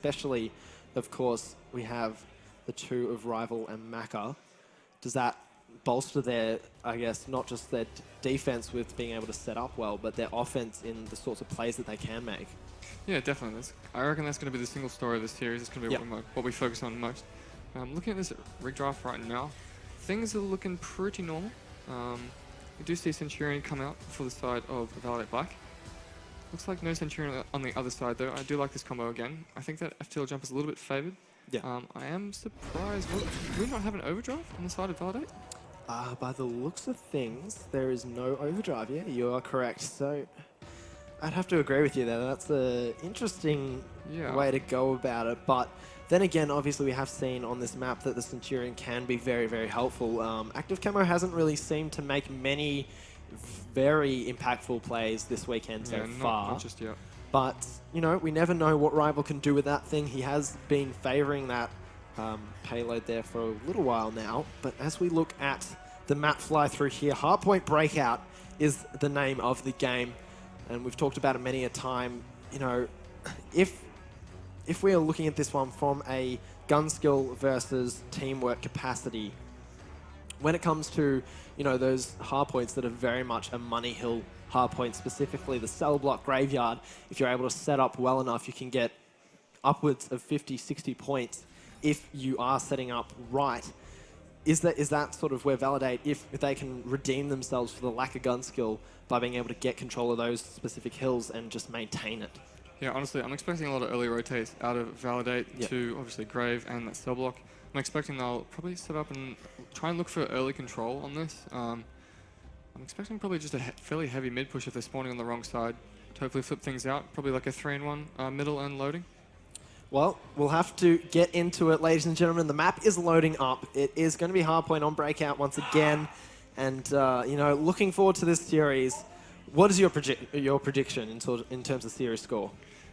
especially, of course, we have the two of Rival and Macca. Does that bolster their, I guess, not just their defense with being able to set up well, but their offense in the sorts of plays that they can make? Yeah, definitely. I reckon that's going to be the single story of the series. It's going to be what we focus on most. Looking at this rig draft right now, things are looking pretty normal. We do see Centurion come out for the side of Validate Black. Looks like no Centurion on the other side, though. I do like this combo again. I think that FTL jump is a little bit favored. Yeah. I am surprised. Do we not have an overdrive on the side of Validate? By the looks of things, there is no overdrive. Yeah, you are correct. So I'd have to agree with you there. That's an interesting way to go about it. But then again, obviously, we have seen on this map that the Centurion can be very, very helpful. Active Camo hasn't really seemed to make many very impactful plays this weekend so far. Not just yet. But, you know, we never know what Rival can do with that thing. He has been favouring that payload there for a little while now. But as we look at the map fly through here, Hardpoint Breakout is the name of the game. And we've talked about it many a time. You know, if we are looking at this one from a gun skill versus teamwork capacity, when it comes to, you know, those hardpoints that are very much a money hill hardpoint, specifically the cell block graveyard, if you're able to set up well enough, you can get upwards of 50, 60 points if you are setting up right. Is that sort of where Validate, if they can redeem themselves for the lack of gun skill by being able to get control of those specific hills and just maintain it? Yeah, honestly, I'm expecting a lot of early rotates out of Validate to obviously Grave and that cell block. I'm expecting they'll probably set up and try and look for early control on this. I'm expecting probably just a fairly heavy mid push if they're spawning on the wrong side to hopefully flip things out. Probably like a 3-in-1 middle and loading. Well, we'll have to get into it, ladies and gentlemen. The map is loading up. It is going to be Hardpoint on Breakout once again. And, you know, looking forward to this series. What is your prediction in terms of series score?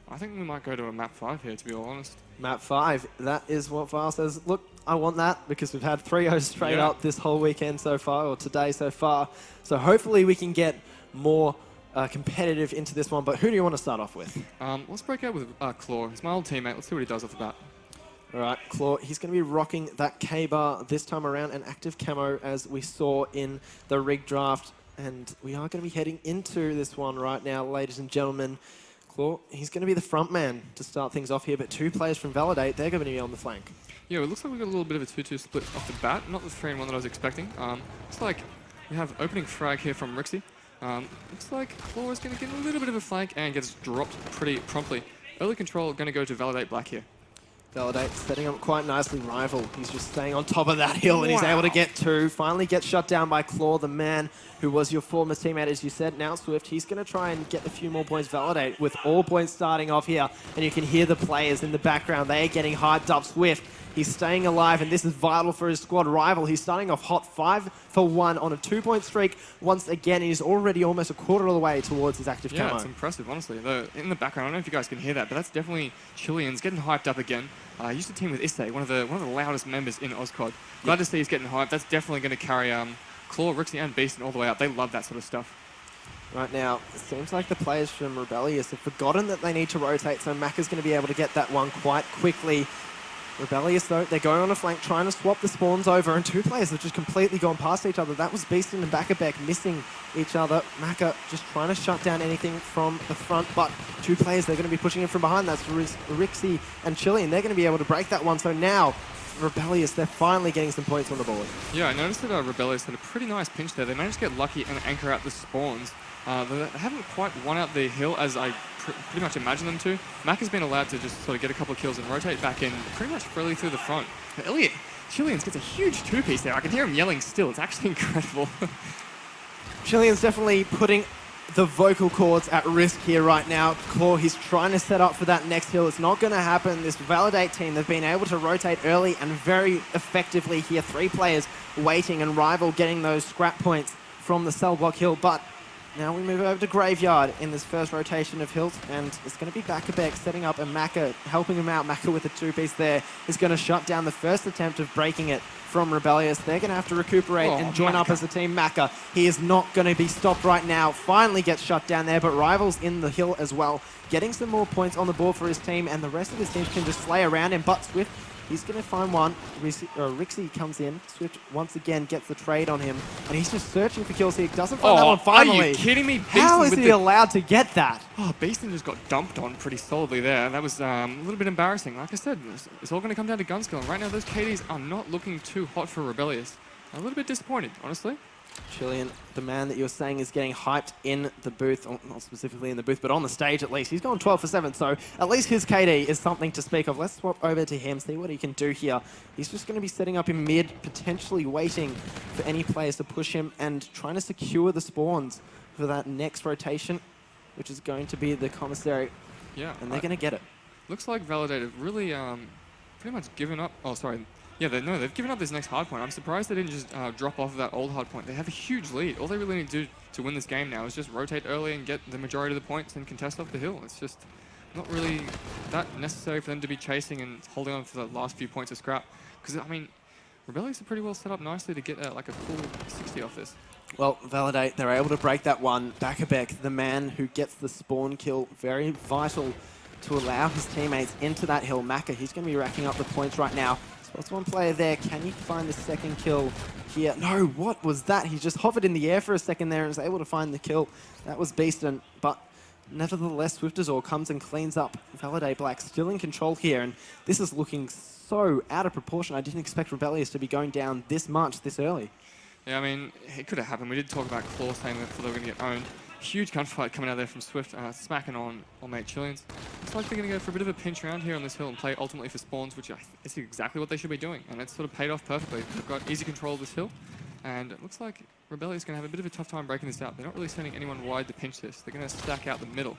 I think we might go to a map 5 here, to be all honest. Map 5. That is what File says. Look, I want that because we've had 3-0 straight up this whole weekend so far, or today so far. So hopefully we can get more competitive into this one. But who do you want to start off with? Let's break out with Claw. He's my old teammate. Let's see what he does off the bat. All right, Claw, he's going to be rocking that K-bar this time around, an active camo as we saw in the rig draft. And we are going to be heading into this one right now, ladies and gentlemen. Claw, he's going to be the front man to start things off here, but two players from Validate, they're going to be on the flank. Yeah, it looks like we've got a little bit of a 2-2 split off the bat. Not the 3-in-1 that I was expecting. Looks like we have opening frag here from Rixie. Looks like Claw is going to get a little bit of a flank and gets dropped pretty promptly. Early control going to go to Validate Black here. Validate setting up quite nicely. Rival, he's just staying on top of that hill and he's able to get two. Finally gets shut down by Claw, the man who was your former teammate, as you said. Now Swift, he's going to try and get a few more points. Validate with all points starting off here. And you can hear the players in the background. They are getting hyped up. Swift, he's staying alive and this is vital for his squad. Rival, he's starting off hot, 5 for 1 on a 2-point streak. Once again, he's already almost a quarter of the way towards his active camo. Yeah, it's impressive, honestly. Though in the background, I don't know if you guys can hear that, but that's definitely Chileans getting hyped up again. He used to team with Issei, one of the loudest members in OzCOD. Glad to see he's getting hyped. That's definitely going to carry Claw, Rixie, and Beastin all the way up. They love that sort of stuff. Right now, it seems like the players from Rebellious have forgotten that they need to rotate, so Macca's going to be able to get that one quite quickly. Rebellious, though, they're going on a flank, trying to swap the spawns over, and two players have just completely gone past each other. That was Beastin and Bakabek missing each other. Macca just trying to shut down anything from the front, but two players, they're going to be pushing in from behind. That's Rixie and Chilean. They're going to be able to break that one, so now Rebellious, they're finally getting some points on the board. Yeah, I noticed that Rebellious had a pretty nice pinch there. They managed to get lucky and anchor out the spawns. They haven't quite won out the hill as I pretty much imagined them to. Mac has been allowed to just sort of get a couple of kills and rotate back in pretty much freely through the front. But Elliot, Chileans gets a huge two-piece there. I can hear him yelling still. It's actually incredible. Chilean's definitely putting the vocal cords at risk here right now. Claw, he's trying to set up for that next hill. It's not going to happen. This Validate team, they've been able to rotate early and very effectively here. 3 players waiting and Rival getting those scrap points from the cell block hill. But now we move over to Graveyard in this first rotation of hills, and it's going to be Bakabek setting up, and Macca helping him out. Macca with a 2-piece there is going to shut down the first attempt of breaking it from Rebellious. They're going to have to recuperate and join up as a team. Maka, he is not going to be stopped right now. Finally gets shut down there, but Rivals in the hill as well, getting some more points on the board for his team, and the rest of his team can just slay around him. But Swift, he's going to find one. Rixie comes in. Swift once again gets the trade on him, and he's just searching for kills here. Doesn't find that one finally. Are you kidding me? How is he allowed to get that? Oh, Beaston just got dumped on pretty solidly there. That was a little bit embarrassing. Like I said, it's all going to come down to gun skill. And right now, those KDs are not looking too hot for Rebellious. I'm a little bit disappointed, honestly. Chilean, the man that you were saying is getting hyped in the booth, or not specifically in the booth, but on the stage at least. He's gone 12 for 7, so at least his KD is something to speak of. Let's swap over to him, see what he can do here. He's just going to be setting up in mid, potentially waiting for any players to push him and trying to secure the spawns for that next rotation, which is going to be the commissary. Yeah. And they're going to get it. Looks like Validated really pretty much given up. Oh, sorry. Yeah, they've given up this next hard point. I'm surprised they didn't just drop off of that old hard point. They have a huge lead. All they really need to do to win this game now is just rotate early and get the majority of the points and contest off the hill. It's just not really that necessary for them to be chasing and holding on for the last few points of scrap. Because, I mean, Rebellious are pretty well set up nicely to get like a full 60 off this. Well, Validate, they're able to break that one. Bakabek, the man who gets the spawn kill, very vital to allow his teammates into that hill. Maka, he's going to be racking up the points right now. Spots one player there. Can he find the second kill here? No, what was that? He just hovered in the air for a second there and was able to find the kill. That was Beaston, but nevertheless, Swiftazor comes and cleans up. Validate Black still in control here, and this is looking so out of proportion. I didn't expect Rebellious to be going down this much, this early. Yeah, I mean, it could have happened. We did talk about Claw saying that they were going to get owned. Huge gunfight coming out there from Swift, smacking on mate Chileans. It's like they're going to go for a bit of a pinch around here on this hill and play ultimately for spawns, which is exactly what they should be doing. And it's sort of paid off perfectly. They've got easy control of this hill. And it looks like Rebellious is going to have a bit of a tough time breaking this out. They're not really sending anyone wide to pinch this. They're going to stack out the middle.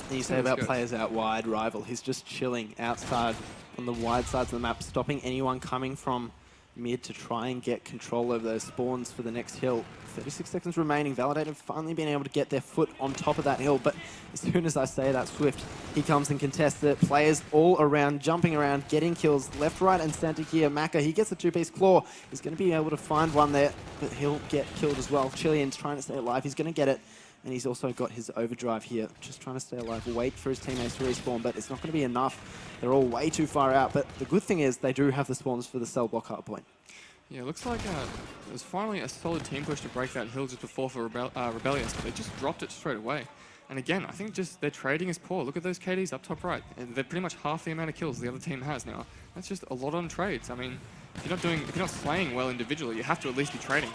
And you say about players out wide, Rival, he's just chilling outside on the wide sides of the map, stopping anyone coming from mid to try and get control over those spawns for the next hill. 36 seconds remaining. Validate have finally been able to get their foot on top of that hill, but as soon as I say that, Swift, he comes and contests it. Players all around, jumping around, getting kills left, right, and center here. Maka, he gets a two-piece claw. He's going to be able to find one there, but he'll get killed as well. Chilean's trying to stay alive. He's going to get it. And he's also got his overdrive here, just trying to stay alive, wait for his teammates to respawn, but it's not going to be enough. They're all way too far out, but the good thing is they do have the spawns for the cell block hard point. Yeah, it looks like it was finally a solid team push to break that hill just before for Rebellious, but they just dropped it straight away. And again, I think just their trading is poor. Look at those KDs up top right. They're pretty much half the amount of kills the other team has now. That's just a lot on trades. I mean, if you're not slaying well individually, you have to at least be trading.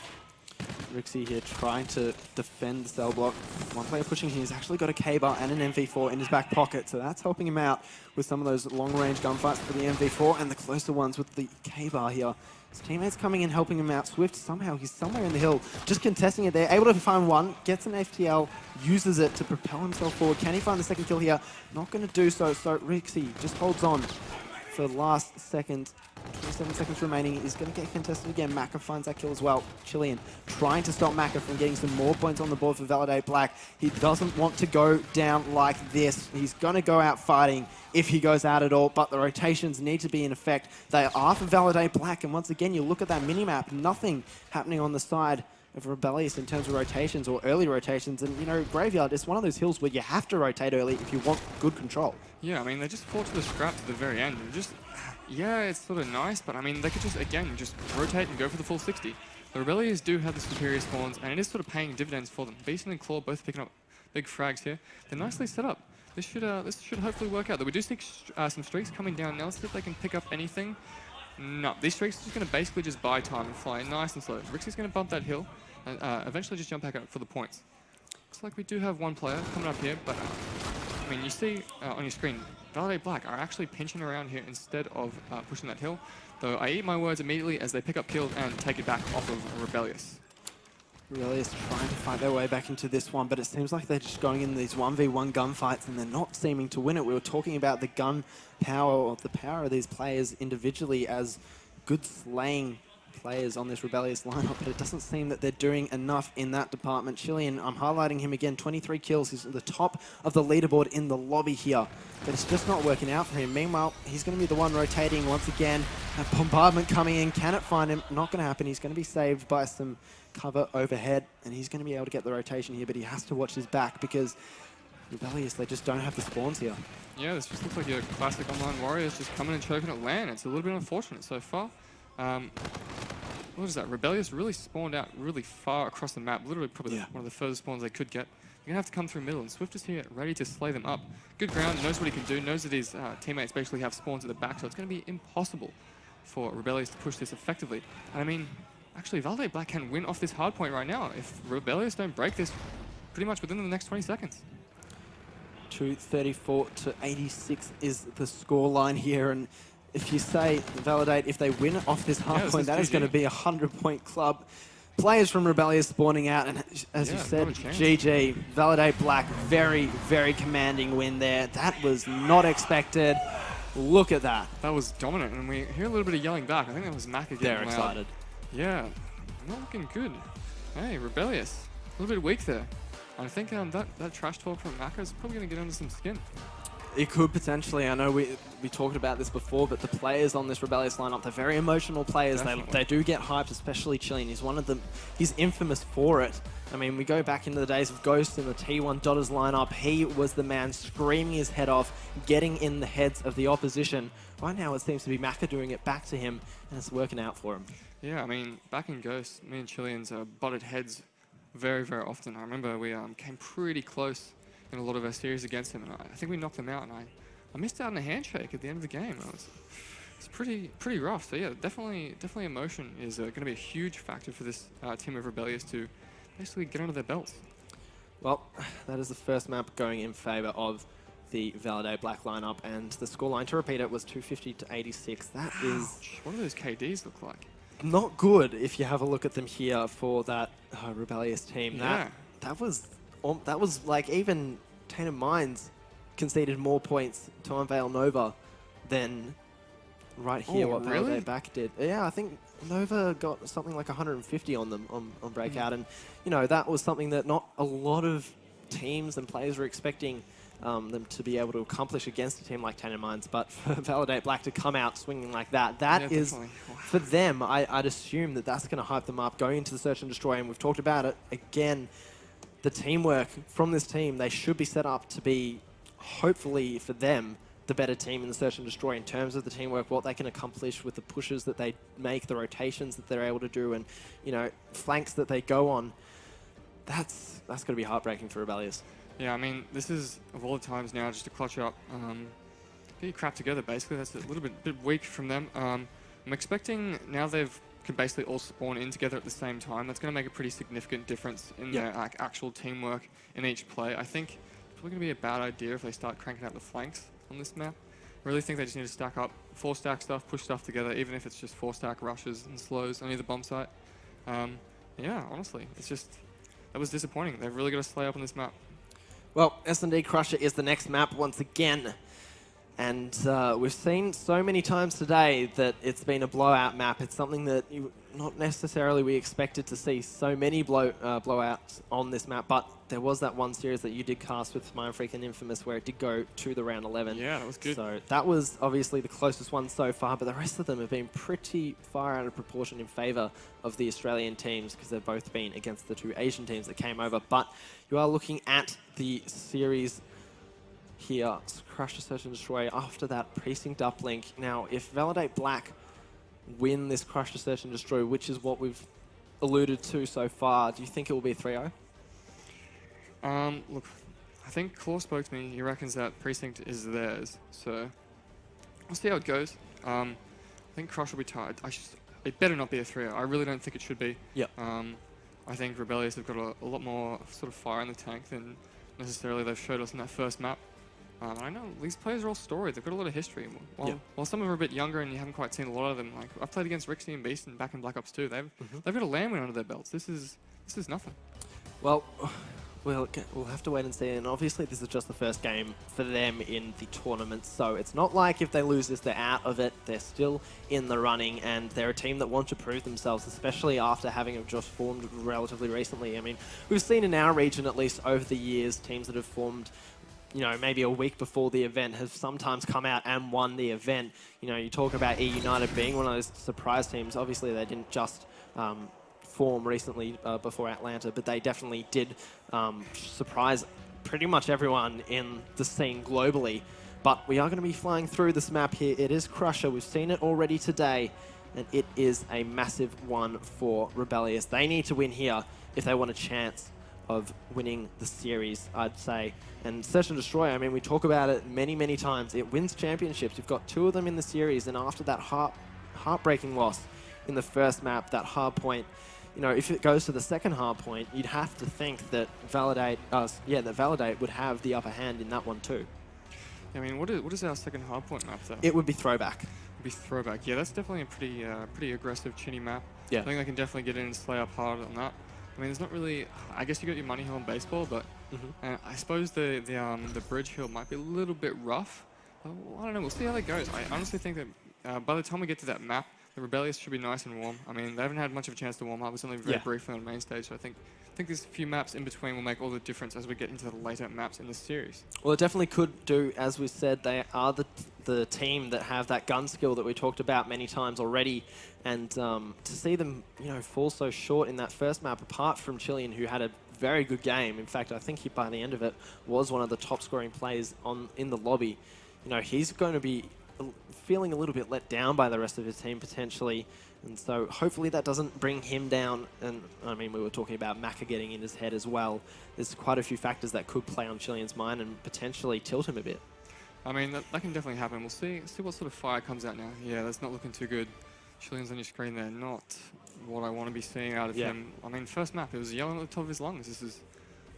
Rixie here trying to defend the cell block. One player pushing, he's actually got a K-bar and an MV4 in his back pocket, so that's helping him out with some of those long-range gunfights for the MV4 and the closer ones with the K-bar here. His teammates coming in, helping him out. Swift, somehow, he's somewhere in the hill, just contesting it there, able to find one, gets an FTL, uses it to propel himself forward. Can he find the second kill here? Not going to do so, so Rixie just holds on for the last second. 27 seconds remaining. He's going to get contested again. Maka finds that kill as well. Chilean trying to stop Maka from getting some more points on the board for Validate Black. He doesn't want to go down like this. He's going to go out fighting if he goes out at all, but the rotations need to be in effect. They are for Validate Black, and once again, you look at that minimap, nothing happening on the side of Rebellious in terms of rotations or early rotations. And, you know, Graveyard is one of those hills where you have to rotate early if you want good control. Yeah, I mean, they just fought to the scrap to the very end. And just, yeah, it's sort of nice, but I mean, they could just, again, just rotate and go for the full 60. The Rebellious do have the superior spawns, and it is sort of paying dividends for them. Beaston and Claw both picking up big frags here. They're nicely set up. This should hopefully work out. Though we do see some streaks coming down now. Let's see if they can pick up anything. No, these streaks are just going to basically just buy time and fly nice and slow. Rixie's going to bump that hill and eventually just jump back up for the points. Looks like we do have one player coming up here, but I mean, you see on your screen, Validate Black are actually pinching around here instead of pushing that hill. Though I eat my words immediately as they pick up kills and take it back off of Rebellious. Rebellious trying to fight their way back into this one, but it seems like they're just going in these 1v1 gunfights and they're not seeming to win it. We were talking about the gun power, or the power of these players individually as good slaying players on this Rebellious lineup, but it doesn't seem that they're doing enough in that department. Chilean, I'm highlighting him again, 23 kills. He's at the top of the leaderboard in the lobby here, but it's just not working out for him. Meanwhile, he's going to be the one rotating once again. A bombardment coming in. Can it find him? Not going to happen. He's going to be saved by some cover overhead, and he's going to be able to get the rotation here, but he has to watch his back because Rebellious, they just don't have the spawns here. Yeah, this just looks like your classic online warriors just coming and choking at land. It's a little bit unfortunate so far. What is that? Rebellious really spawned out really far across the map. Literally probably one of the furthest spawns they could get. You're going to have to come through middle, and Swift is here ready to slay them up. Good ground, knows what he can do, knows that his teammates basically have spawns at the back, so it's going to be impossible for Rebellious to push this effectively. And I mean, actually, Valde Black can win off this hard point right now if Rebellious don't break this pretty much within the next 20 seconds. 234 to 86 is the score line here, and if you say Validate, if they win off this hard point, that is going to be a 100-point club. Players from Rebellious spawning out, and as you said, GG, Validate Black, very, very commanding win there. That was not expected. Look at that. That was dominant, and we hear a little bit of yelling back. I think that was Mac again. They're excited. Yeah, not looking good. Hey, Rebellious, a little bit weak there. I think that trash talk from Maka is probably going to get under some skin. It could potentially. I know we talked about this before, but the players on this Rebellious lineup, they're very emotional players. They do get hyped, especially Chilean. He's one of them. He's infamous for it. I mean, we go back into the days of Ghost in the T1 Dotters lineup. He was the man screaming his head off, getting in the heads of the opposition. Right now, it seems to be Maka doing it back to him, and it's working out for him. Yeah, I mean, back in Ghost, me and Chileans butted heads very, very often. I remember we came pretty close in a lot of our series against him, and I think we knocked them out, and I missed out on a handshake at the end of the game. It's pretty rough. So yeah, definitely emotion is going to be a huge factor for this team of Rebellious to basically get under their belts. Well, that is the first map going in favor of the Validate Black lineup, and the scoreline, to repeat it, was 250 to 86. That is... What do those KDs look like? Not good if you have a look at them here for that Rebellious team. Yeah. That was like even Tainted Minds conceded more points to Unveil Nova than right here what Validate Black did. Yeah, I think Nova got something like 150 on them on Breakout, and you know that was something that not a lot of teams and players were expecting them to be able to accomplish against a team like Tainted Minds, but for Validate Black to come out swinging like that, is, for them, I'd assume that that's going to hype them up going into the Search and Destroy, and we've talked about it again. The teamwork from this team, they should be set up to be, hopefully for them, the better team in the Search and Destroy in terms of the teamwork, what they can accomplish with the pushes that they make, the rotations that they're able to do, and you know, flanks that they go on. That's going to be heartbreaking for Rebellious. Yeah, I mean, this is, of all the times now, just to clutch up, get your crap together, basically. That's a little bit weak from them. I'm expecting, now can basically all spawn in together at the same time, that's going to make a pretty significant difference in their actual teamwork in each play. I think it's probably going to be a bad idea if they start cranking out the flanks on this map. I really think they just need to stack up, 4-stack stuff, push stuff together, even if it's just 4-stack rushes and slows on either bomb site. Yeah, honestly, it's just, that was disappointing. They've really got to slay up on this map. Well, S&D Crusher is the next map once again. And we've seen so many times today that it's been a blowout map. It's something that not necessarily we expected to see so many blowouts on this map, but there was that one series that you did cast with Mindfreak and Infamous where it did go to the round 11. Yeah, that was good. So that was obviously the closest one so far, but the rest of them have been pretty far out of proportion in favor of the Australian teams because they've both been against the two Asian teams that came over. But you are looking at the series here, Crush to Search and Destroy after that Precinct uplink. Now, if Validate Black win this Crush to Search and Destroy, which is what we've alluded to so far, do you think it will be 3-0? Look, I think Claw spoke to me. He reckons that Precinct is theirs. So, we'll see how it goes. I think Crush will be tied. It better not be a 3-0. I really don't think it should be. Yep. I think Rebellious have got a lot more sort of fire in the tank than necessarily they've showed us in that first map. I know these players are all storied. They've got a lot of history. While some of them are a bit younger and you haven't quite seen a lot of them, like I've played against Rixie and Beast and back in Black Ops 2. They've got a land win under their belts. This is nothing. Well, We'll have to wait and see, and obviously this is just the first game for them in the tournament, so it's not like if they lose this, they're out of it. They're still in the running, and they're a team that want to prove themselves, especially after having just formed relatively recently. I mean, we've seen in our region, at least over the years, teams that have formed, you know, maybe a week before the event have sometimes come out and won the event. You know, you talk about E United being one of those surprise teams. Obviously, they didn't just form recently before Atlanta, but they definitely did surprise pretty much everyone in the scene globally. But we are going to be flying through this map here. It is Crusher. We've seen it already today, and it is a massive one for Rebellious. They need to win here if they want a chance of winning the series, I'd say. And Search and Destroy, I mean, we talk about it many, many times. It wins championships. You've got 2 of them in the series, and after that heartbreaking loss in the first map, that hard point, you know, if it goes to the second hard point, you'd have to think that Validate would have the upper hand in that one too. I mean, what is our second hard point map though? It would be Throwback. Would be Throwback. Yeah, that's definitely a pretty aggressive chinny map. Yeah. I think they can definitely get in and slay up hard on that. I mean, there's not really. I guess you got your money hill on baseball, but I suppose the bridge hill might be a little bit rough. Well, I don't know. We'll see how that goes. I honestly think that by the time we get to that map, the Rebellious should be nice and warm. I mean, they haven't had much of a chance to warm up. It's only very briefly on main stage, so I think there's a few maps in between will make all the difference as we get into the later maps in this series. Well, it definitely could do. As we said, they are the team that have that gun skill that we talked about many times already. And to see them, you know, fall so short in that first map, apart from Chilean, who had a very good game. In fact, I think he, by the end of it, was one of the top scoring players in the lobby. You know, he's going to be feeling a little bit let down by the rest of his team potentially, and so hopefully that doesn't bring him down. And I mean, we were talking about Maka getting in his head as well. There's quite a few factors that could play on Chilean's mind and potentially tilt him a bit. I mean, that can definitely happen. We'll see what sort of fire comes out now. Yeah, that's not looking too good. Chilean's on your screen there, not what I want to be seeing out of him. I mean, first map, it was yelling at the top of his lungs. This is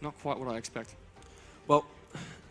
not quite what I expect. Well,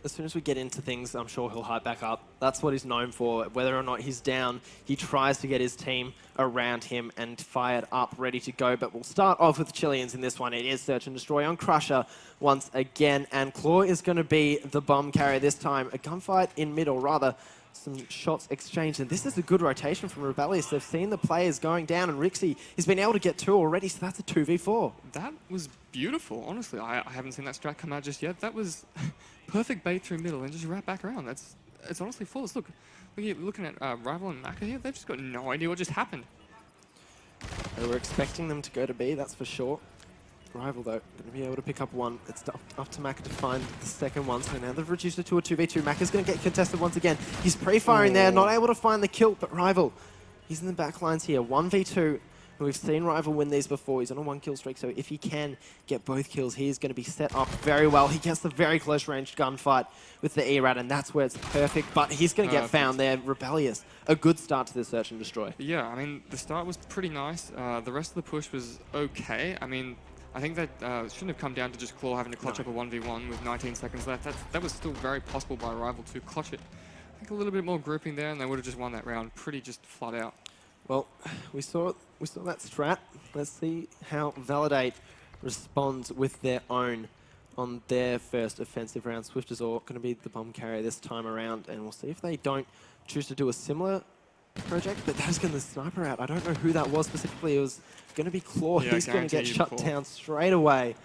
as soon as we get into things, I'm sure he'll hype back up. That's what he's known for. Whether or not he's down, he tries to get his team around him and fired up, ready to go. But we'll start off with Chileans in this one. It is Search and Destroy on Crusher once again. And Claw is going to be the bomb carrier this time. A gunfight in mid, or rather, some shots exchanged. And this is a good rotation from Rebellious. They've seen the players going down, and Rixie has been able to get 2 already, so that's a 2v4. That was beautiful, honestly. I haven't seen that strat come out just yet. That was perfect bait through middle and just wrap back around. It's honestly flawless. Look, you're looking at Rival and Maka here. They've just got no idea what just happened. They were expecting them to go to B, that's for sure. Rival, though, going to be able to pick up one. It's up to Maka to find the second one. So now they've reduced it to a 2v2. Maka's going to get contested once again. He's pre-firing there, not able to find the kill, but Rival, he's in the back lines here. 1v2. And we've seen Rival win these before. He's on a 1-kill streak, so if he can get both kills, he is going to be set up very well. He gets the very close-range gunfight with the ERAD, and that's where it's perfect. But he's going to get found there. Rebellious. A good start to the Search and Destroy. Yeah, I mean, the start was pretty nice. The rest of the push was okay. I mean, I think that shouldn't have come down to just Claw having to clutch up a 1v1 with 19 seconds left. That was still very possible by Rival to clutch it. I think a little bit more grouping there, and they would have just won that round pretty just flat out. Well, we saw that strat. Let's see how Validate responds with their own on their first offensive round. Swift is all going to be the bomb carrier this time around, and we'll see if they don't choose to do a similar project, but that's going to sniper out. I don't know who that was specifically. It was going to be Claw. Yeah, he's going to get shut down straight away.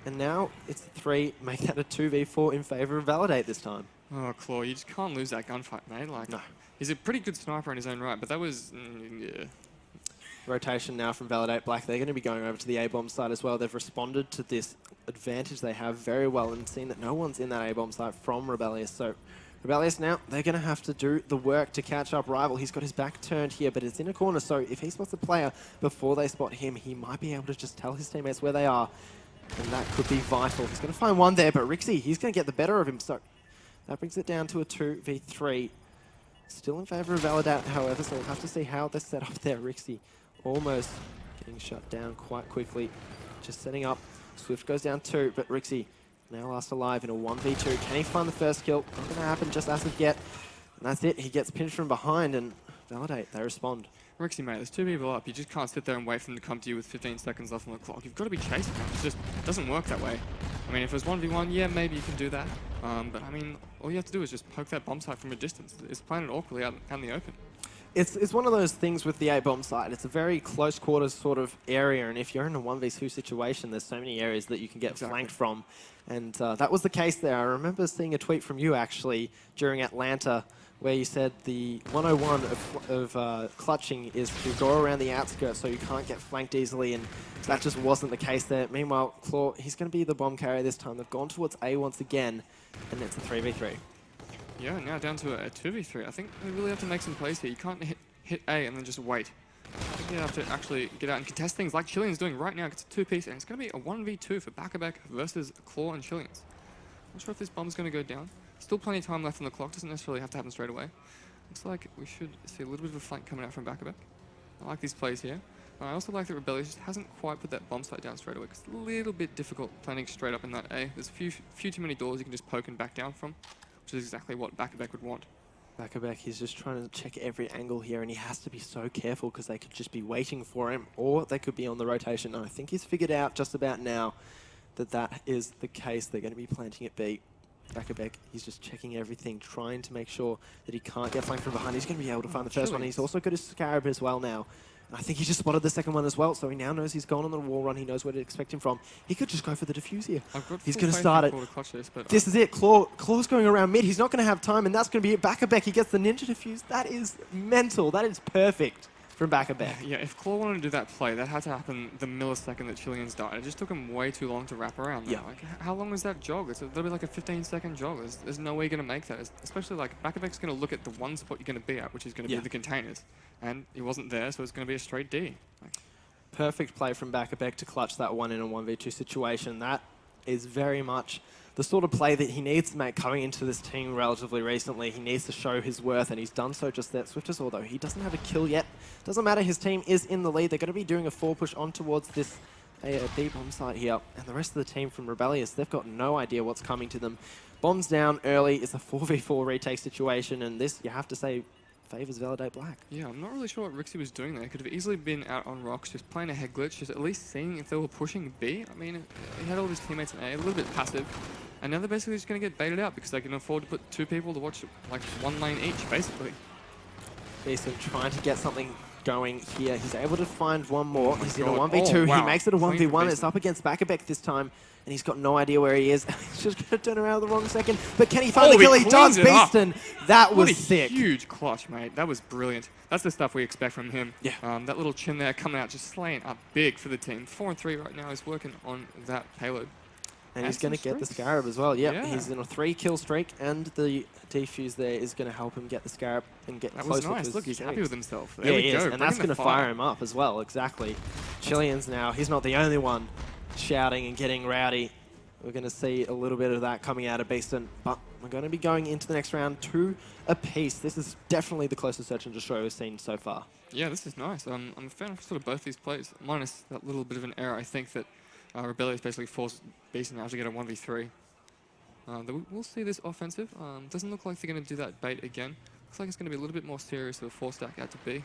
And now it's 3, make that a 2v4 in favor of Validate this time. Oh, Claw, you just can't lose that gunfight, mate. Like, no. He's a pretty good sniper in his own right, but that was, yeah. Rotation now from Validate Black. They're going to be going over to the A-bomb side as well. They've responded to this advantage they have very well and seen that no one's in that A-bomb side from Rebellious. So Rebellious now, they're going to have to do the work to catch up Rival. He's got his back turned here, but it's in a corner, so if he spots a player before they spot him, he might be able to just tell his teammates where they are, and that could be vital. He's going to find one there, but Rixie, he's going to get the better of him, so that brings it down to a 2v3. Still in favor of Validate, however, so we'll have to see how they're set up there. Rixie almost getting shut down quite quickly. Just setting up. Swift goes down 2, but Rixie now last alive in a 1v2. Can he find the first kill? Not going to happen just as of yet. And that's it. He gets pinched from behind, and Validate, they respond. Rixie, mate, there's 2 people up. You just can't sit there and wait for them to come to you with 15 seconds left on the clock. You've got to be chasing them. It just doesn't work that way. I mean, if it was 1v1, yeah, maybe you can do that. But I mean, all you have to do is just poke that bomb site from a distance. It's playing it awkwardly out in the open. It's one of those things with the A-bomb site. It's a very close quarters sort of area, and if you're in a 1v2 situation, there's so many areas that you can get flanked from. And that was the case there. I remember seeing a tweet from you, actually, during Atlanta, where you said the 101 of clutching is to go around the outskirts so you can't get flanked easily, and that just wasn't the case there. Meanwhile, Claw, he's going to be the bomb carrier this time. They've gone towards A once again, and it's a 3v3. Yeah, now down to a 2v3. I think they really have to make some plays here. You can't hit A and then just wait. I think you have to actually get out and contest things like Chilean's doing right now. It's a 2-piece, and it's going to be a 1v2 for Bakabek versus Claw and Chilean's. Not sure if this bomb's going to go down. Still plenty of time left on the clock. Doesn't necessarily have to happen straight away. Looks like we should see a little bit of a flank coming out from Bakabek. I like these plays here. I also like that Rebellious just hasn't quite put that bomb site down straight away. It's a little bit difficult planning straight up in that A. There's a few too many doors you can just poke and back down from, which is exactly what Bakabek would want. Bakabek, he's just trying to check every angle here, and he has to be so careful because they could just be waiting for him, or they could be on the rotation. And I think he's figured out just about now that that is the case. They're going to be planting at B. Bakabek, he's just checking everything, trying to make sure that he can't get flanked from behind. He's going to be able to find the first one. He's also got his Scarab as well now. I think he just spotted the second one as well, so he now knows he's gone on the wall run. He knows where to expect him from. He could just go for the defuse here. He's going to start it. This is it. Claw's going around mid. He's not going to have time, and that's going to be it. Bakabek, he gets the ninja defuse. That is mental. That is perfect from Bakabek. Yeah, if Claw wanted to do that play, that had to happen the millisecond that Chilean's died. It just took him way too long to wrap around. Yeah. Like, how long is that jog? It's literally like a 15-second jog. There's no way you're going to make that. Especially like Bakabek's going to look at the one spot you're going to be at, which is going to be the containers. And he wasn't there, so it's going to be a straight D. Perfect play from Bakabek to clutch that one in a 1v2 situation. That is very much the sort of play that he needs to make coming into this team relatively recently. He needs to show his worth, and he's done so just there. Swifters, although he doesn't have a kill yet, doesn't matter. His team is in the lead. They're going to be doing a 4-push on towards this B bomb site here. And the rest of the team from Rebellious, they've got no idea what's coming to them. Bombs down early. It's a 4v4 retake situation, and this, you have to say, favors Validate Black. Yeah, I'm not really sure what Rixie was doing there. Could have easily been out on rocks, just playing a head glitch, just at least seeing if they were pushing B. I mean, he had all of his teammates in A, a little bit passive. And now they're basically just going to get baited out because they can afford to put 2 people to watch like 1 lane each, basically. Decent, trying to get something going here. He's able to find one more. He's in a 1v2. Oh, wow. He makes it a 1v1. It's up against Bakabek this time, and he's got no idea where he is. He's just going to turn around at the wrong second. But can he find the kill? He does, Beaston. That was sick. Huge clutch, mate. That was brilliant. That's the stuff we expect from him. Yeah. That little chin there coming out, just slaying up big for the team. 4 and 3 right now. He's working on that payload. And he's going to get the Scarab as well. Yep, yeah. He's in a 3-kill streak, and the defuse there is going to help him get the Scarab and get closer to his nice. Look, he's happy with himself. There he is, and that's going to fire him up as well, exactly. Chilean's now, he's not the only one shouting and getting rowdy. We're going to see a little bit of that coming out of Beaston, but we're going to be going into the next round 2 apiece. This is definitely the closest Search and Destroy we've seen so far. Yeah, this is nice. I'm a fan of sort of both these plays, minus that little bit of an error. I think that Rebellious basically forced Beaston now to get a 1v3. We'll see this offensive. Doesn't look like they're going to do that bait again. Looks like it's going to be a little bit more serious with a 4-stack out to B.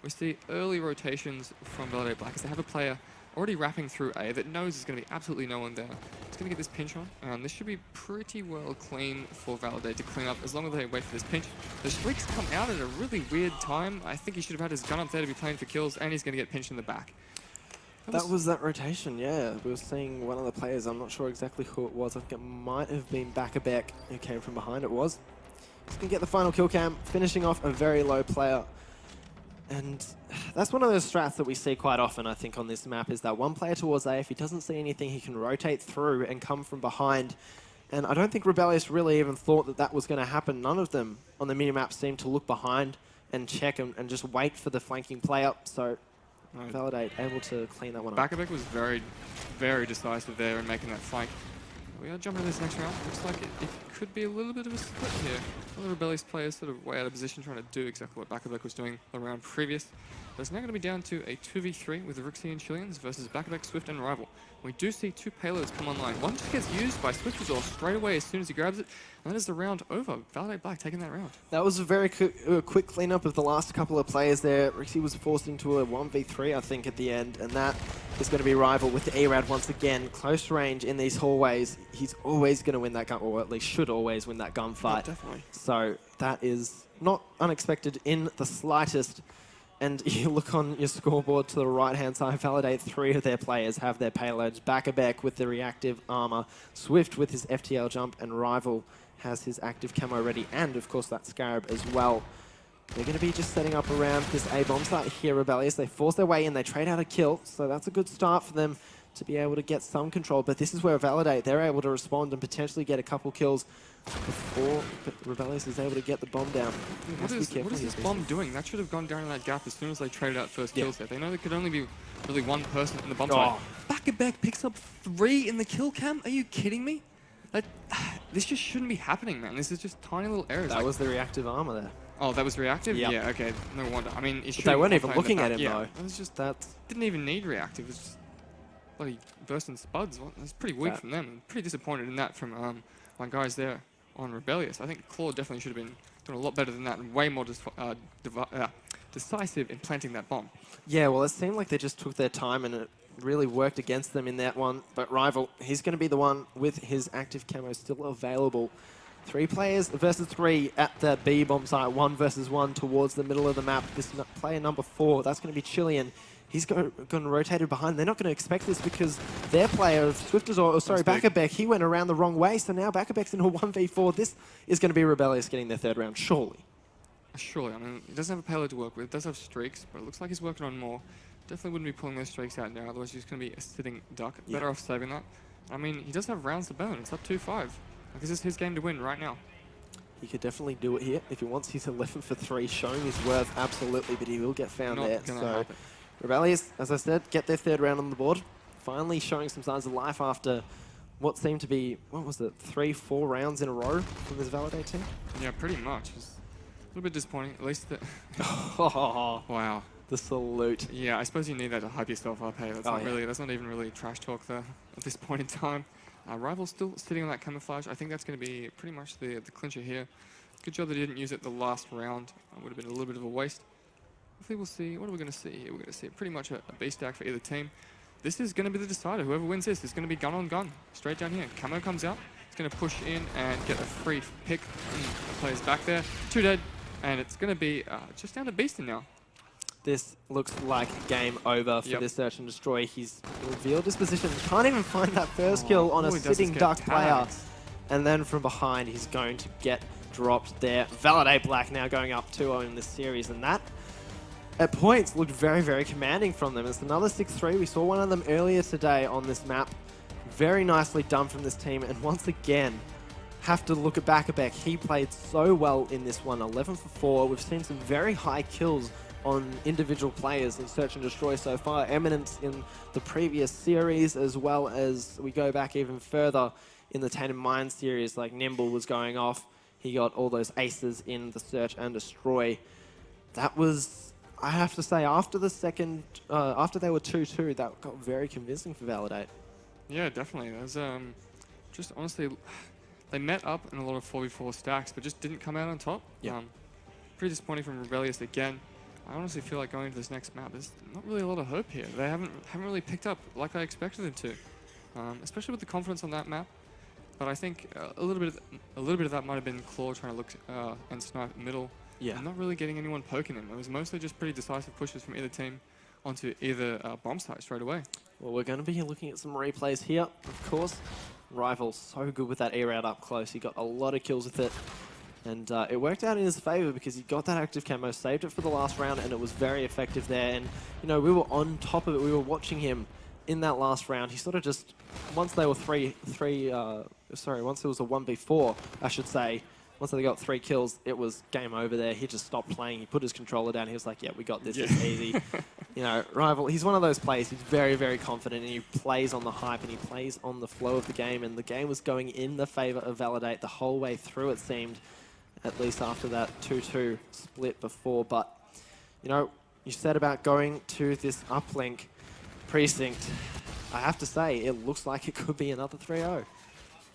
We see early rotations from Validate Black as they have a player already wrapping through A that knows there's going to be absolutely no one there. It's going to get this pinch on. This should be pretty well clean for Validate to clean up as long as they wait for this pinch. The streaks come out at a really weird time. I think he should have had his gun up there to be playing for kills, and he's going to get pinched in the back. That was that rotation, yeah. We were seeing one of the players, I'm not sure exactly who it was. I think it might have been Bakabek who came from behind. It was. He's going to get the final kill cam, finishing off a very low player. And that's one of those strats that we see quite often, I think, on this map, is that one player towards A, if he doesn't see anything, he can rotate through and come from behind. And I don't think Rebellious really even thought that that was going to happen. None of them on the minimap seemed to look behind and check and just wait for the flanking player. So Validate able to clean that one up. Bakabek was very, very decisive there in making that flank. We are jumping to this next round. Looks like it could be a little bit of a split here. All the Rebellious players sort of way out of position trying to do exactly what Bakabek was doing the round previous. But it's now going to be down to a 2v3 with the Rixie and Chileans versus Bakabek, Swift, and Rival. We do see 2 payloads come online. One just gets used by Swift Resort straight away as soon as he grabs it. And that is the round over. Validate Black taking that round. That was a very quick cleanup of the last couple of players there. Rixie was forced into a 1v3, I think, at the end, and that is going to be Rival with the E-Rad once again. Close range in these hallways. He's always going to win that gun, or at least should always win that gunfight. Oh, definitely. So that is not unexpected in the slightest. And you look on your scoreboard to the right-hand side, Validate, 3 of their players have their payloads. Bakabek with the reactive armor, Swift with his FTL jump, and Rival has his active camo ready, and of course that Scarab as well. They're going to be just setting up around this A-bomb site here, Rebellious. They force their way in, they trade out a kill, so that's a good start for them to be able to get some control. But this is where Validate, they're able to respond and potentially get a couple kills before Rebellious is able to get the bomb down. What is this bomb doing? That should have gone down in that gap as soon as they traded out first kills there. They know there could only be really one person in the bomb site. Bakabek picks up 3 in the kill cam? Are you kidding me? Like, this just shouldn't be happening, man. This is just tiny little errors. That was the reactive armor there. Oh, that was reactive? Yep. Yeah, okay. No wonder. I mean, they weren't even looking at him, though. It was just, didn't even need reactive. It was just bloody bursting spuds. That's pretty weak from them. I'm pretty disappointed in that from my guys there on Rebellious. I think Claude definitely should have been doing a lot better than that and way more decisive in planting that bomb. Yeah, well, it seemed like they just took their time and it really worked against them in that one. But Rival, he's going to be the one with his active camo still available. 3 players versus 3 at the B bomb site, 1 versus 1 towards the middle of the map. This player number 4, that's going to be Chilean. He's going rotated behind. They're not going to expect this because their player, Bakabek, he went around the wrong way. So now Bakabek's in a 1v4. This is going to be Rebellious getting their 3rd round, surely. Surely. I mean, he doesn't have a payload to work with. It does have streaks, but it looks like he's working on more. Definitely wouldn't be pulling those streaks out now. Otherwise, he's going to be a sitting duck. Better off saving that. I mean, he does have rounds to burn. It's up 2-5. Like, this is his game to win right now. He could definitely do it here if he wants. He's 11 for 3, showing his worth absolutely, but he will get found there. So Rebellious, as I said, get their 3rd round on the board. Finally showing some signs of life after what seemed to be, what was it, 3-4 rounds in a row from this Validate team? Yeah, pretty much. It's a little bit disappointing. At least the wow. The salute. Yeah, I suppose you need that to hype yourself up. Hey, that's that's not even really trash talk there at this point in time. Rival's still sitting on that camouflage. I think that's going to be pretty much the clincher here. Good job they didn't use it the last round. It would have been a little bit of a waste. Hopefully we'll see. What are we going to see here? We're going to see pretty much a B stack for either team. This is going to be the decider. Whoever wins this is going to be gun on gun. Straight down here. Camo comes out. It's going to push in and get a free pick. The player's back there. 2 dead. And it's going to be just down to Beastin now. This looks like game over for this search and destroy. He's revealed his position. Can't even find that first kill on a sitting duck player. And then from behind, he's going to get dropped there. Validate Black now going up 2-0 in this series. And that, at points, looked very, very commanding from them. It's another 6-3. We saw one of them earlier today on this map. Very nicely done from this team. And once again, have to look at Bakabek. He played so well in this one. 11 for 4. We've seen some very high kills on individual players in Search and Destroy so far. Eminence in the previous series, as well as we go back even further in the Tainted Mind series, like Nimble was going off. He got all those aces in the Search and Destroy. That was, I have to say, after the second, after they were 2-2, that got very convincing for Validate. Yeah, definitely. There's just honestly, they met up in a lot of 4v4 stacks, but just didn't come out on top. Yeah. Pretty disappointing from Rebellious again. I honestly feel like going into this next map, there's not really a lot of hope here. They haven't really picked up like I expected them to, especially with the confidence on that map. But I think a little bit of that might have been Claude trying to look and snipe middle. Yeah. And not really getting anyone poking him. It was mostly just pretty decisive pushes from either team onto either bomb site straight away. Well, we're going to be looking at some replays here, of course. Rival so good with that E-Route up close. He got a lot of kills with it. And it worked out in his favor because he got that active camo, saved it for the last round, and it was very effective there. And, you know, we were on top of it. We were watching him in that last round. He sort of just, once they were once it was a 1v4, I should say, once they got 3 kills, it was game over there. He just stopped playing. He put his controller down. He was like, yeah, we got this. It's easy. You know, Rival, he's one of those players. He's very, very confident, and he plays on the hype, and he plays on the flow of the game. And the game was going in the favor of Validate the whole way through, it seemed. At least after that 2-2 split before. But, you know, you said about going to this uplink precinct. I have to say, it looks like it could be another 3-0.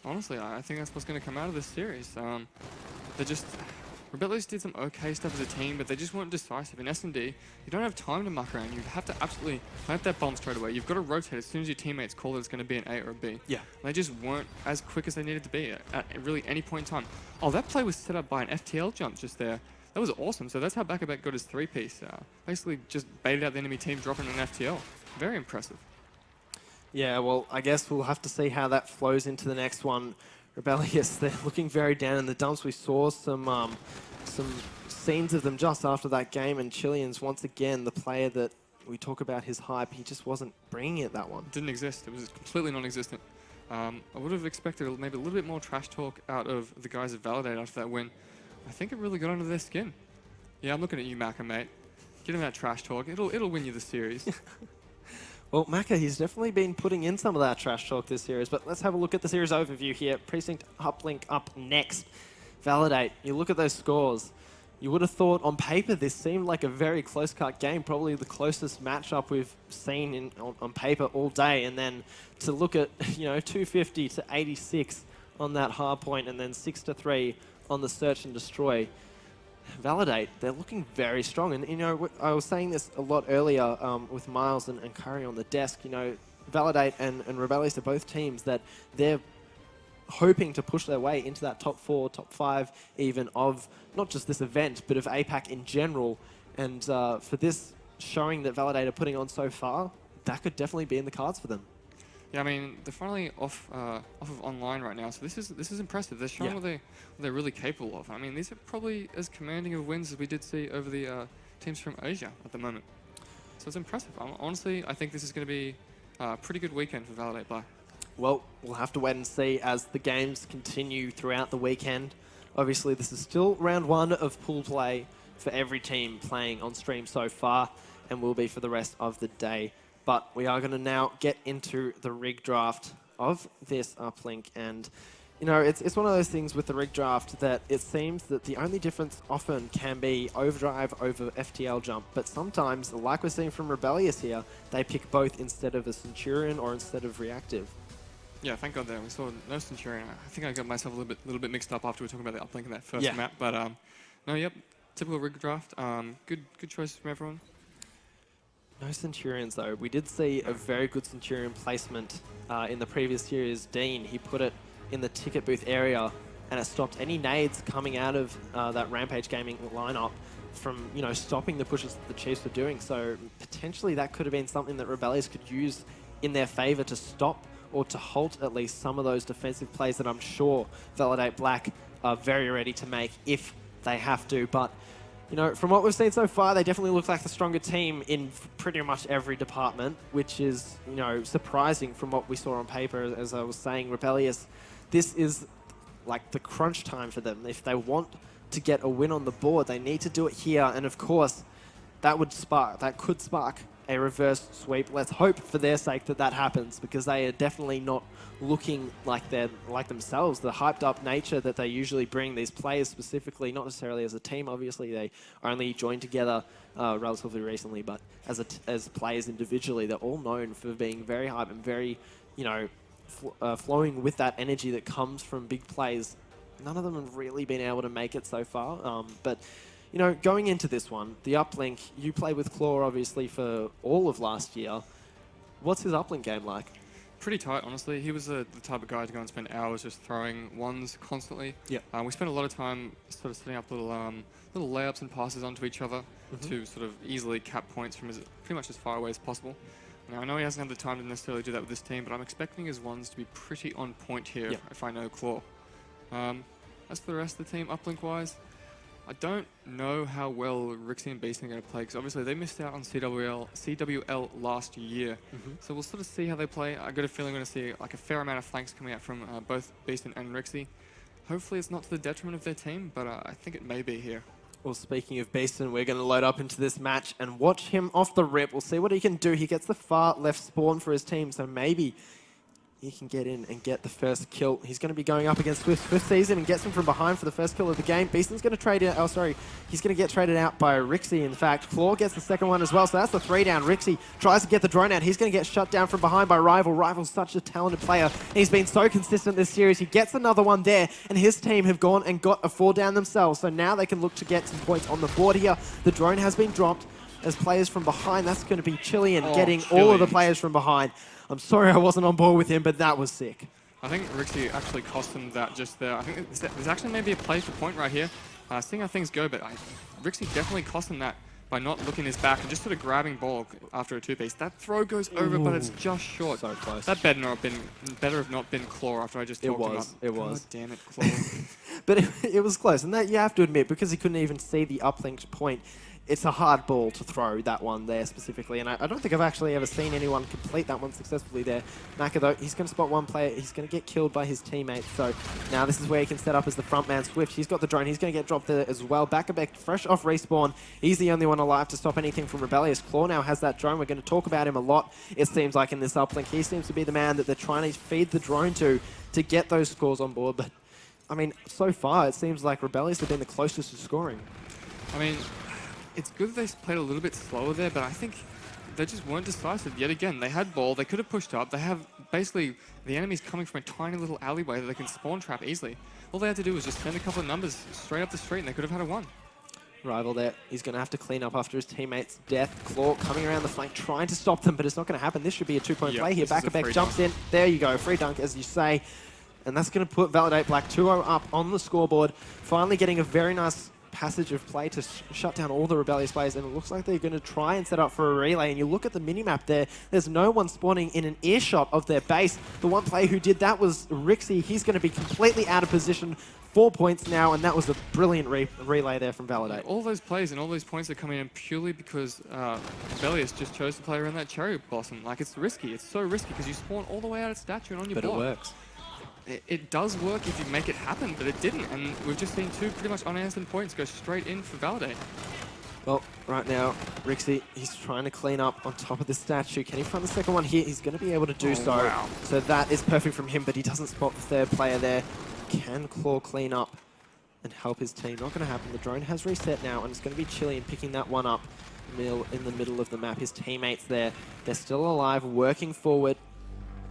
Honestly, I think that's what's going to come out of this series. They just... Rebellious did some okay stuff as a team, but they just weren't decisive. In S&D, you don't have time to muck around. You have to absolutely plant that bomb straight away. You've got to rotate as soon as your teammates call that it's going to be an A or a B. Yeah. And they just weren't as quick as they needed to be at really any point in time. Oh, that play was set up by an FTL jump just there. That was awesome. So that's how Back got his 3-piece. Basically just baited out the enemy team, dropping an FTL. Very impressive. Yeah, well, I guess we'll have to see how that flows into the next one. Rebellious, they're looking very down in the dumps. We saw some scenes of them just after that game, and Chileans, once again, the player that we talk about his hype, he just wasn't bringing it that one. It didn't exist. It was completely non-existent. I would have expected maybe a little bit more trash talk out of the guys at Validate after that win. I think it really got under their skin. Yeah, I'm looking at you, Maka, mate. Get him that trash talk. It'll win you the series. Well, Maka, he's definitely been putting in some of that trash talk this series, but let's have a look at the series overview here. Precinct Uplink up next. Validate, you look at those scores. You would have thought on paper this seemed like a very close-cut game, probably the closest matchup we've seen on paper all day, and then to look at 250 to 86 on that hard point, and then 6-3 on the search and destroy. Validate, they're looking very strong. And, I was saying this a lot earlier with Miles and Curry on the desk. Validate and Rebellious are both teams that they're hoping to push their way into that top 4, top 5 even of not just this event, but of APAC in general. And for this showing that Validate are putting on so far, that could definitely be in the cards for them. Yeah, I mean, they're finally off of online right now, so this is impressive. They're showing what they're really capable of. I mean, these are probably as commanding of wins as we did see over the teams from Asia at the moment. So it's impressive. Honestly, I think this is going to be a pretty good weekend for Validate Black. Well, we'll have to wait and see as the games continue throughout the weekend. Obviously, this is still round 1 of pool play for every team playing on stream so far, and will be for the rest of the day. But we are going to now get into the rig draft of this uplink. And, it's one of those things with the rig draft that it seems that the only difference often can be overdrive over FTL jump. But sometimes, like we're seeing from Rebellious here, they pick both instead of a Centurion or instead of reactive. Yeah, thank God there. We saw no Centurion. I think I got myself a little bit mixed up after we were talking about the uplink in that first map. But, no, yep, typical rig draft. Good choices from everyone. No Centurions, though. We did see a very good Centurion placement in the previous series. Dean, he put it in the ticket booth area, and it stopped any nades coming out of that Rampage Gaming lineup from, stopping the pushes that the Chiefs were doing. So potentially that could have been something that Rebellious could use in their favor to stop or to halt at least some of those defensive plays that I'm sure Validate Black are very ready to make if they have to. But from what we've seen so far, they definitely look like the stronger team in pretty much every department, which is, surprising from what we saw on paper. As I was saying, Rebellious, this is like the crunch time for them. If they want to get a win on the board, they need to do it here. And of course, that could spark a reverse sweep. Let's hope for their sake that happens, because they are definitely not looking like they're like themselves. The hyped up nature that they usually bring, these players specifically, not necessarily as a team, obviously they only joined together relatively recently, but as players individually, they're all known for being very hype and very, flowing with that energy that comes from big plays. None of them have really been able to make it so far, but going into this one, the uplink, you played with Claw obviously for all of last year. What's his uplink game like? Pretty tight, honestly. He was the type of guy to go and spend hours just throwing ones constantly. Yeah. We spent a lot of time sort of setting up little layups and passes onto each other to sort of easily cap points from pretty much as far away as possible. Now, I know he hasn't had the time to necessarily do that with this team, but I'm expecting his ones to be pretty on point here if I know Claw. As for the rest of the team, uplink-wise, I don't know how well Rixie and Beastin are going to play, because obviously they missed out on CWL last year. So we'll sort of see how they play. I got a feeling we're going to see like a fair amount of flanks coming out from both Beastin and Rixie. Hopefully it's not to the detriment of their team, but I think it may be here. Well, speaking of Beastin, we're going to load up into this match and watch him off the rip. We'll see what he can do. He gets the far left spawn for his team, so maybe he can get in and get the first kill. He's going to be going up against Swift. Swift sees him and gets him from behind for the first kill of the game. Beaston's going to trade it. Oh, sorry. He's going to get traded out by Rixie, in fact. Claw gets the second one as well, so that's the 3 down. Rixie tries to get the drone out. He's going to get shut down from behind by Rival. Rival's such a talented player. He's been so consistent this series. He gets another one there, and his team have gone and got a 4 down themselves, so now they can look to get some points on the board here. The drone has been dropped as players from behind. That's going to be Chilean getting all of the players from behind. I'm sorry I wasn't on board with him, but that was sick. I think Rixie actually cost him that just there. I think there's actually maybe a play for point right here. Seeing how things go, but Rixie definitely cost him that by not looking his back and just sort of grabbing ball after a 2-piece. That throw goes over, but it's just short. So close. That better have not been Claw after I just talked him up. It was. God damn it, Claw. But it was close, and that you have to admit, because he couldn't even see the uplinked point, it's a hard ball to throw, that one there specifically, and I don't think I've actually ever seen anyone complete that one successfully there. Maka, though, he's going to spot one player. He's going to get killed by his teammates, so now this is where he can set up as the front man. Swift, he's got the drone. He's going to get dropped there as well. Bakabek, fresh off respawn. He's the only one alive to stop anything from Rebellious. Claw now has that drone. We're going to talk about him a lot, it seems like, in this uplink. He seems to be the man that they're trying to feed the drone to get those scores on board, but I mean, so far, it seems like Rebellious have been the closest to scoring. I mean, it's good that they played a little bit slower there, but I think they just weren't decisive yet again. They had ball, they could have pushed up. They have basically the enemies coming from a tiny little alleyway that they can spawn trap easily. All they had to do was just send a couple of numbers straight up the street and they could have had a 1. Rival there. He's going to have to clean up after his teammate's death. Claw coming around the flank, trying to stop them, but it's not going to happen. This should be a 2-point play here. Bakabek jumps in. There you go. Free dunk, as you say. And that's going to put Validate Black 2-0 up on the scoreboard. Finally getting a very nice passage of play to shut down all the Rebellious players, and it looks like they're going to try and set up for a relay. And you look at the minimap there, there's no one spawning in an earshot of their base. The one player who did that was Rixie. He's going to be completely out of position. 4 points now, and that was a brilliant relay there from Validate. All those plays and all those points are coming in purely because Rebellious just chose to play around that cherry blossom. Like, it's risky. It's so risky because you spawn all the way out of statue and on your block. But it works. It does work if you make it happen, but it didn't. And we've just seen 2 pretty much unanswered points go straight in for Validate. Well, right now, Rixie, he's trying to clean up on top of the statue. Can he find the second one here? He's going to be able to do so. Wow. So that is perfect from him, but he doesn't spot the third player there. Can Claw clean up and help his team? Not going to happen. The drone has reset now, and it's going to be Chilean picking that one up in the middle of the map. His teammates there, they're still alive, working forward.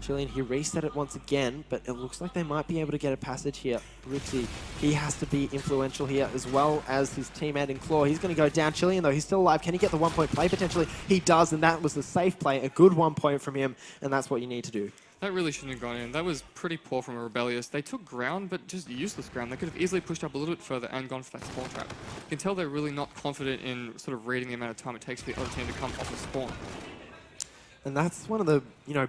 Chilean, he reset it once again, but it looks like they might be able to get a passage here. Rixie, he has to be influential here, as well as his teammate in Claw. He's going to go down. Chilean, though, he's still alive. Can he get the 1-point play potentially? He does, and that was a safe play, a good 1 point from him, and that's what you need to do. That really shouldn't have gone in. That was pretty poor from a Rebellious. They took ground, but just useless ground. They could have easily pushed up a little bit further and gone for that spawn trap. You can tell they're really not confident in sort of reading the amount of time it takes for the other team to come off the spawn. And that's one of the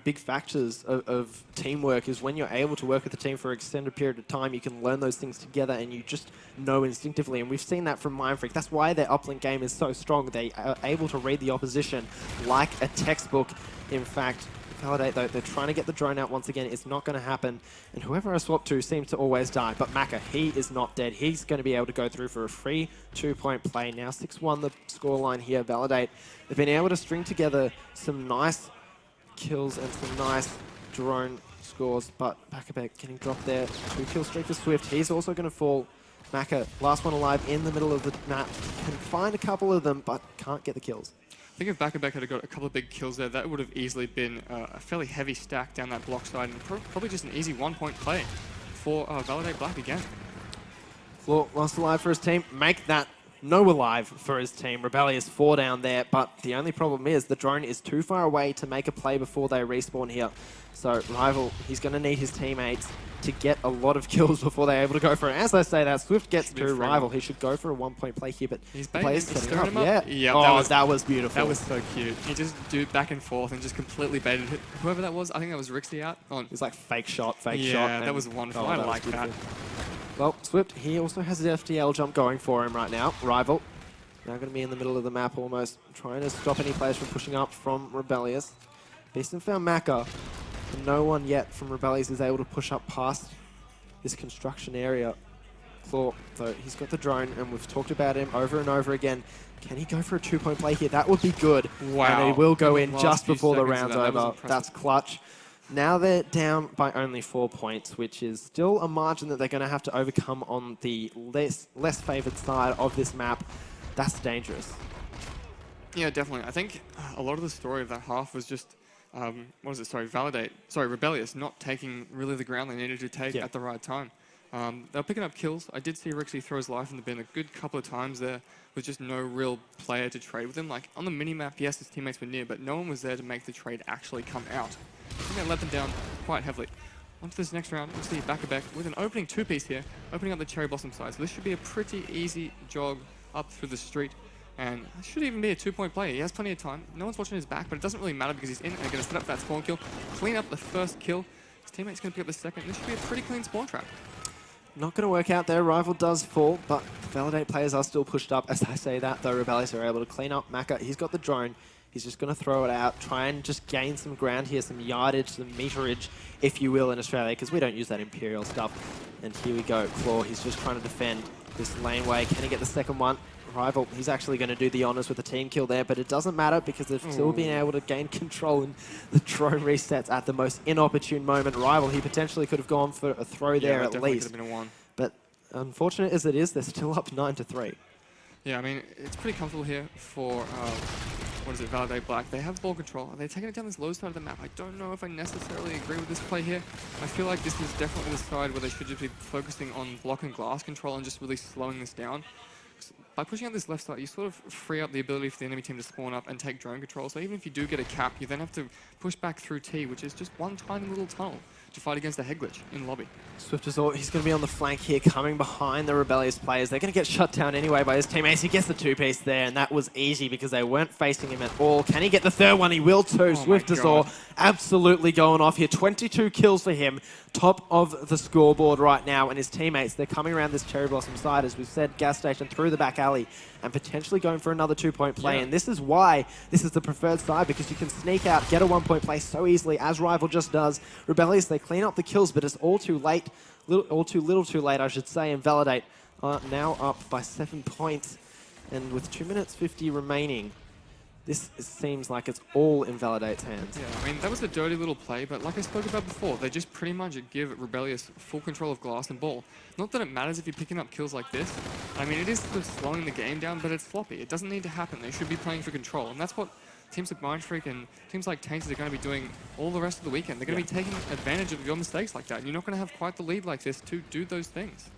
big factors of teamwork, is when you're able to work with a team for an extended period of time, you can learn those things together and you just know instinctively. And we've seen that from Mindfreak. That's why their uplink game is so strong. They are able to read the opposition like a textbook. In fact, Validate, though, they're trying to get the drone out once again. It's not going to happen. And whoever I swap to seems to always die. But Maka, he is not dead. He's going to be able to go through for a free 2-point play. Now 6-1 the scoreline here. Validate, they've been able to string together some nice kills and some nice drone scores. But Bakabek getting dropped there. 2-kill streak for Swift. He's also going to fall. Maka, last one alive in the middle of the map. Can find a couple of them, but can't get the kills. I think if Bakabek had got a couple of big kills there, that would have easily been a fairly heavy stack down that block side, and probably just an easy 1-point play for Validate Black again. Claw lost alive for his team. Make that no alive for his team. Rebellious 4 down there, but the only problem is the drone is too far away to make a play before they respawn here. So Rival, he's going to need his teammates to get a lot of kills before they're able to go for it. As I say that, Swift gets to Rival. He should go for a 1-point play here, but he's the player's setting up. Him up. Yeah. Oh, that was beautiful. That was so cute. He just do back and forth and just completely baited whoever that was. I think that was Rixie out. It was like fake shot. Yeah, that was wonderful. I like that. Well, Swift, he also has his FTL jump going for him right now. Rival, now going to be in the middle of the map almost, trying to stop any players from pushing up from Rebellious. Beaston found Maka, and no one yet from Rebellious is able to push up past this construction area. Claw, though, he's got the drone, and we've talked about him over and over again. Can he go for a 2-point play here? That would be good. Wow. And he will go in just before the round's over. That's clutch. Now they're down by only 4 points, which is still a margin that they're going to have to overcome on the less favoured side of this map. That's dangerous. Yeah, definitely. I think a lot of the story of that half was just, Rebellious not taking really the ground they needed to take at the right time. They were picking up kills. I did see Rixie throw his life in the bin a good couple of times there with just no real player to trade with him. Like, on the mini-map, yes, his teammates were near, but no one was there to make the trade actually come out. I think that let them down quite heavily. On to this next round, we'll see Back with an opening two-piece here, opening up the Cherry Blossom side. So this should be a pretty easy jog up through the street. And it should even be a 2-point play. He has plenty of time. No one's watching his back, but it doesn't really matter because he's in and going to set up that spawn kill, clean up the first kill. His teammate's going to pick up the second. This should be a pretty clean spawn trap. Not going to work out there. Rival does fall, but Validate players are still pushed up. As I say that, though, Rebellious are able to clean up Maka. He's got the drone. He's just going to throw it out, try and just gain some ground here, some yardage, some meterage, if you will, in Australia, because we don't use that Imperial stuff. And here we go. Claw, he's just trying to defend this laneway. Can he get the second one? Rival, he's actually going to do the honours with the team kill there, but it doesn't matter because they've still been able to gain control, and the drone resets at the most inopportune moment. Rival, he potentially could have gone for a throw there at least. Could have been a 1. But unfortunate as it is, they're still up 9-3. Yeah, I mean, it's pretty comfortable here for, Validate Black. They have ball control. They're taking it down this low side of the map. I don't know if I necessarily agree with this play here. I feel like this is definitely the side where they should just be focusing on block and glass control and just really slowing this down. By pushing out this left side, you sort of free up the ability for the enemy team to spawn up and take drone control. So even if you do get a cap, you then have to push back through T, which is just one tiny little tunnel to fight against a head glitch in lobby. Swift is all, he's going to be on the flank here, coming behind the Rebellious players. They're going to get shut down anyway by his teammates. He gets the two-piece there, and that was easy because they weren't facing him at all. Can he get the third one? He will too. Swift is all absolutely going off here. 22 kills for him, top of the scoreboard right now, and his teammates, they're coming around this Cherry Blossom side, as we've said, gas station through the back alley, and potentially going for another 2-point play. And this is why this is the preferred side, because you can sneak out, get a 1-point play so easily, as Rival just does. Rebellious, they clean up the kills, but it's all too late, all too little too late, I should say, and Validate are now up by 7 points. And with 2 minutes 50 remaining, this seems like it's all in Validate's hands. Yeah, I mean, that was a dirty little play, but like I spoke about before, they just pretty much give Rebellious full control of glass and ball. Not that it matters if you're picking up kills like this. I mean, it is sort of slowing the game down, but it's floppy. It doesn't need to happen. They should be playing for control, and that's what teams like Mindfreak and teams like Tainted are going to be doing all the rest of the weekend. They're going to be taking advantage of your mistakes like that, and you're not going to have quite the lead like this to do those things.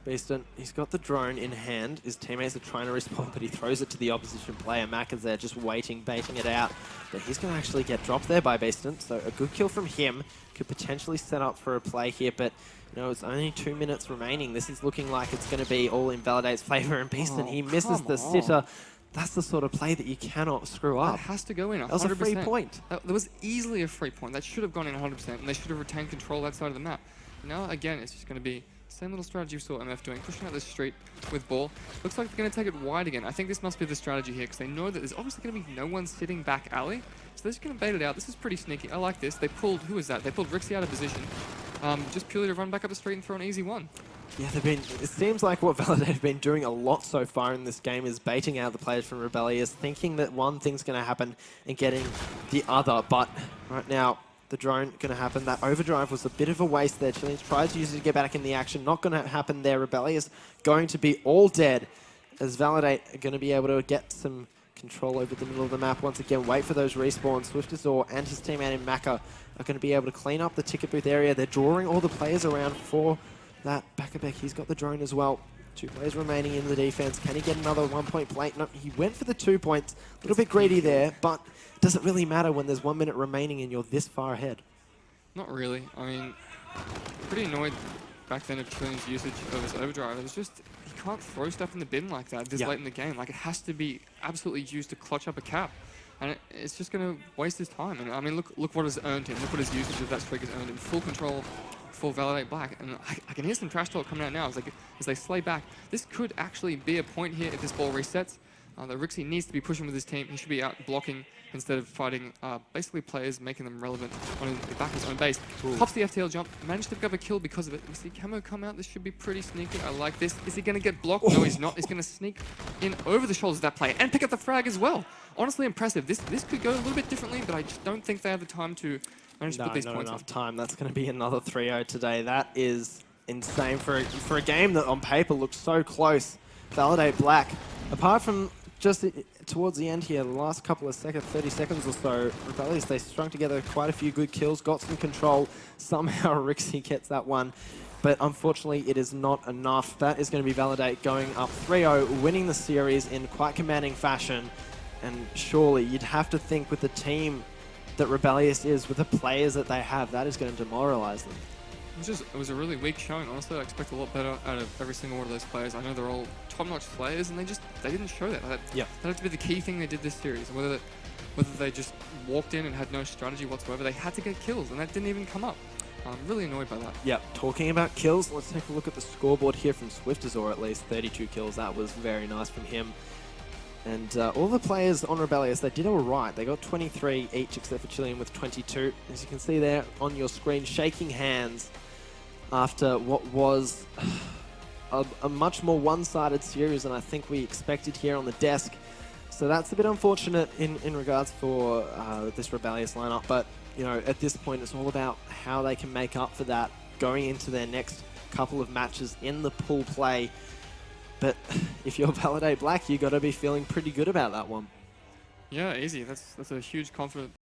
Beeston, he's got the drone in hand. His teammates are trying to respond, but he throws it to the opposition player. Mac is there just waiting, baiting it out. But he's going to actually get dropped there by Beeston. So a good kill from him could potentially set up for a play here. But, you know, it's only 2 minutes remaining. This is looking like it's going to be all in Validate's favor. And Beeston, he misses the sitter. That's the sort of play that you cannot screw up. That has to go in 100%. That was a free point. That was easily a free point. That should have gone in 100%, and they should have retained control that side of the map. Now, again, it's just going to be same little strategy we saw MF doing, pushing out the street with ball. Looks like they're going to take it wide again. I think this must be the strategy here, because they know that there's obviously going to be no one sitting back alley. So they're just going to bait it out. This is pretty sneaky. I like this. They pulled, who is that? They pulled Rixie out of position, just purely to run back up the street and throw an easy one. Yeah, it seems like what Validate have been doing a lot so far in this game is baiting out the players from Rebellious, thinking that one thing's going to happen and getting the other. But right now, the drone going to happen. That overdrive was a bit of a waste there. Chillings tries to use it to get back in the action. Not going to happen there. Rebellious going to be all dead, as Validate are going to be able to get some control over the middle of the map once again. Wait for those respawns. Swiftazor and his teammate in Maka are going to be able to clean up the ticket booth area. They're drawing all the players around for that Bakabek. He's got the drone as well. 2 players remaining in the defense. Can he get another 1-point play? No, he went for the 2 points. A little bit greedy there, but does it really matter when there's 1 minute remaining and you're this far ahead? Not really. I mean, pretty annoyed back then of Trillion's usage of his overdrive. It was just, he can't throw stuff in the bin like that this late in the game. Like, it has to be absolutely used to clutch up a cap. And it's just going to waste his time. And I mean, look what has earned him. Look what his usage of that streak has earned him. Full control for Validate Black. And I can hear some trash talk coming out now as they slay back. This could actually be a point here if this ball resets. that Rixie needs to be pushing with his team. He should be out blocking instead of fighting basically players, making them relevant on the back of his own base. Pops the FTL jump, managed to pick up a kill because of it. We see Camo come out. This should be pretty sneaky. I like this. Is he going to get blocked? No, he's not. He's going to sneak in over the shoulders of that player and pick up the frag as well. Honestly impressive. This could go a little bit differently, but I just don't think they have the time to manage to put these not points enough on. time. That's going to be another 3-0 today. That is insane for a game that on paper looks so close. Validate Black. Apart from just towards the end here, the last couple of seconds, 30 seconds or so, Rebellious, they strung together quite a few good kills, got some control. Somehow Rixie gets that one. But unfortunately, it is not enough. That is going to be Validate going up 3-0, winning the series in quite commanding fashion. And surely you'd have to think with the team that Rebellious is, with the players that they have, that is going to demoralize them. It was a really weak showing. Honestly, I expect a lot better out of every single one of those players. I know they're all top-notch players, and they didn't show that. That had to be the key thing they did this series. Whether they just walked in and had no strategy whatsoever, they had to get kills, and that didn't even come up. I'm really annoyed by that. Yep. Talking about kills, let's take a look at the scoreboard here from Swiftazor. At least 32 kills. That was very nice from him. And all the players on Rebellious, they did all right. They got 23 each, except for Chilean with 22. As you can see there on your screen, shaking hands after what was a much more one-sided series than I think we expected here on the desk. So that's a bit unfortunate in regards for this Rebellious lineup. But, you know, at this point, it's all about how they can make up for that going into their next couple of matches in the pool play. But if you're Validate Black, you got to be feeling pretty good about that one. Yeah, easy. That's a huge confidence